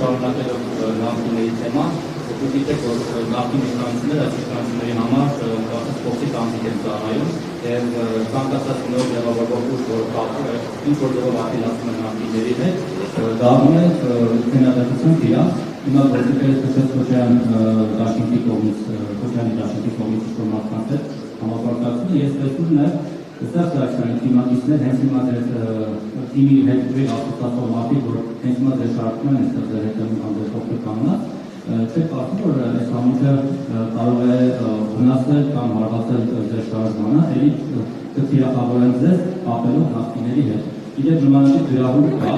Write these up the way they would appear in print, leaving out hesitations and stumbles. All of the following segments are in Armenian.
շարունակելով նախնիների թեման, գիտեք, որ նախին իշխանությունները այս իշխանությունների համար փոխի տանտիկ են ծառայում եւ ցանկացած նոր ձևավորող ուժ, որ կապում է ինչ որ ձևով ապելացում է նախինների հետ, դառնում է քննադատության դիակ։ Հիմա գործիքները սկսած Քոչարյան դաշինքի կողմից մարդկանց հետ համապարակացումը, ես տեսնում եմ Սա սարքանի թիմակիցներ հենց հիմա դեր թիմի հետ դրի ասոցիացիա մարդիկ, որ հենց հիմա դեր շարքում են այստեղ դեր հետևում կամ դեր փոքր կանգնած, չէ՞ կարծում, որ այս ամենը կարող է վնասել կամ հարվածել ձեր շարժմանը, ելի կթիրախավորեն ձեզ ապելով նախկիների հետ։ Իդեպ ժամանակի գրահում կա,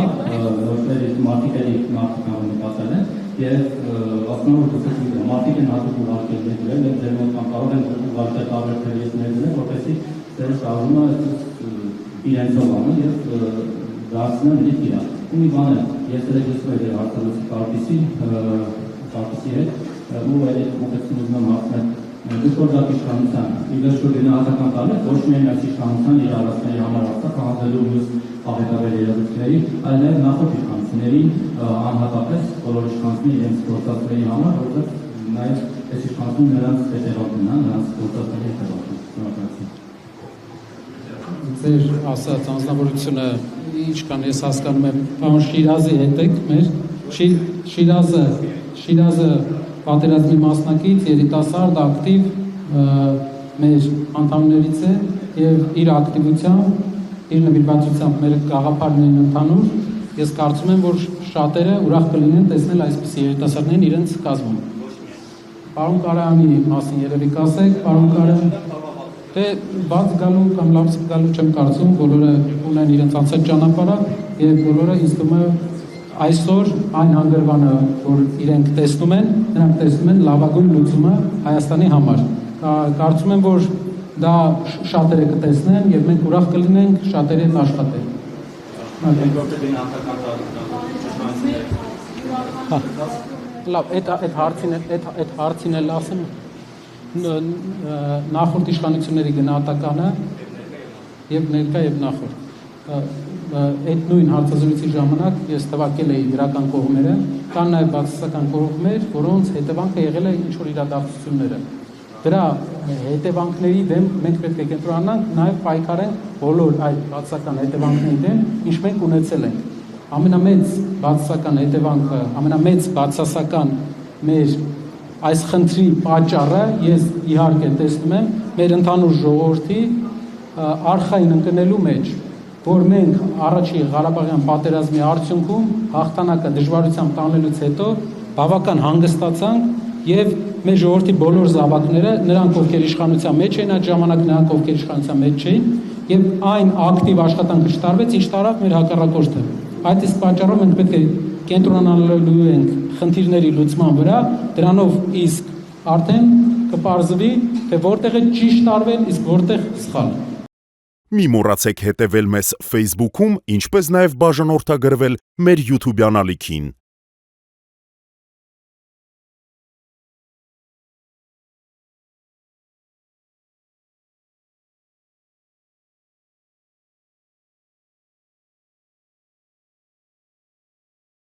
որտեղ մարդիկ կարող նկատել են, եւ ասում որ դուք մարդիկ են հատուկ ուղարկել դրել, եւ ձեր մոտ կարող են ուղարկել տարբեր թերիզներ դրել, որպեսզի դեր շարժումը իրենցով անը եւ դարձնեն լիք իրար։ Ու մի բան է, ես դեռ լսում եմ հարցալուծի կարգիսի հետ, ու այդ ուղղությունն ուզում եմ հարցնել դուք որտեղ իշխանության, ի վերջո գնահատական տալու ոչ միայն այս իշխանության իրավասների համար Արցախ հանձնելու մյուս աղետաբեր երևույթների, այլ նաեւ նախորդ իշխանությունների անհատապես բոլոր իշխանությունների իրենց գործածների համար, որտեղ նաեւ այս իշխանությունը նրանց հետևանքն է, նրանց գործածների հետևանքն։ Ձեր ասած անձնավորությունը ինչքան ես հասկանում եմ, պարոն Շիրազի հետ եք մեր Շիրազը պատերազմի մասնակից, երիտասարդ, ակտիվ մեր անդամներից է եւ իր ակտիվությամբ, իր նվիրվածությամբ մեր գաղափարն են ընդհանուր։ Ես կարծում եմ, որ շատերը ուրախ կլինեն տեսնել այսպիսի երիտասարդներին իրենց կազմում։ Պարոն Կարայանի մասին երևի կասեք, պարոն Կարյան Դե բաց գալու կամ լավ գալու չեմ կարծում, բոլորը ունեն իրենց անցած ճանապարհը եւ բոլորը ինձ թվում է այսօր այն հանգրվանը, որ իրենք տեսնում են, նրանք տեսնում են լավագույն լուծումը Հայաստանի համար։ Կարծում եմ, որ դա շատերը կտեսնեն եւ մենք ուրախ կլինենք շատերի հետ աշխատել։ Լավ, այդ հարցին էլ ասեմ նախորդ իշխանությունների գնահատականը եւ ներկա եւ նախորդ այդ նույն հարցազրույցի ժամանակ ես թվարկել էի դրական կողմերը, կան նաեւ բացասական կողմեր, որոնց հետևանքը եղել է ինչ որ իրադարձությունները։ Դրա հետևանքների դեմ մենք պետք է կենտրոնանանք, նաեւ պայքարենք բոլոր այդ բացասական հետևանքների դեմ, ինչ մենք ունեցել ենք։ Ամենամեծ բացասական հետևանքը, ամենամեծ բացասական մեր այս խնդրի պատճառը ես իհարկե տեսնում եմ մեր ընդհանուր ժողովրդի արխային ընկնելու մեջ, որ մենք առաջի Ղարաբաղյան պատերազմի արդյունքում հաղթանակը դժվարությամբ տանելուց հետո բավական հանգստացանք եւ մեր ժողովրդի բոլոր զավակները, նրանք ովքեր իշխանության մեջ էին այդ ժամանակ, նրանք ովքեր իշխանության մեջ չէին եւ այն ակտիվ աշխատանքը չտարվեց, ինչ տարավ մեր հակառակորդը։ Այդ իսկ պատճառով մենք պետք է կենտրոնանալու ենք խնդիրների լուծման վրա, դրանով իսկ արդեն կպարզվի, թե որտեղ է ճիշտ արվել, իսկ որտեղ սխալ։ Մի մոռացեք հետևել մեզ Facebook-ում, ինչպես նաև բաժանորդագրվել մեր YouTube-յան ալիքին։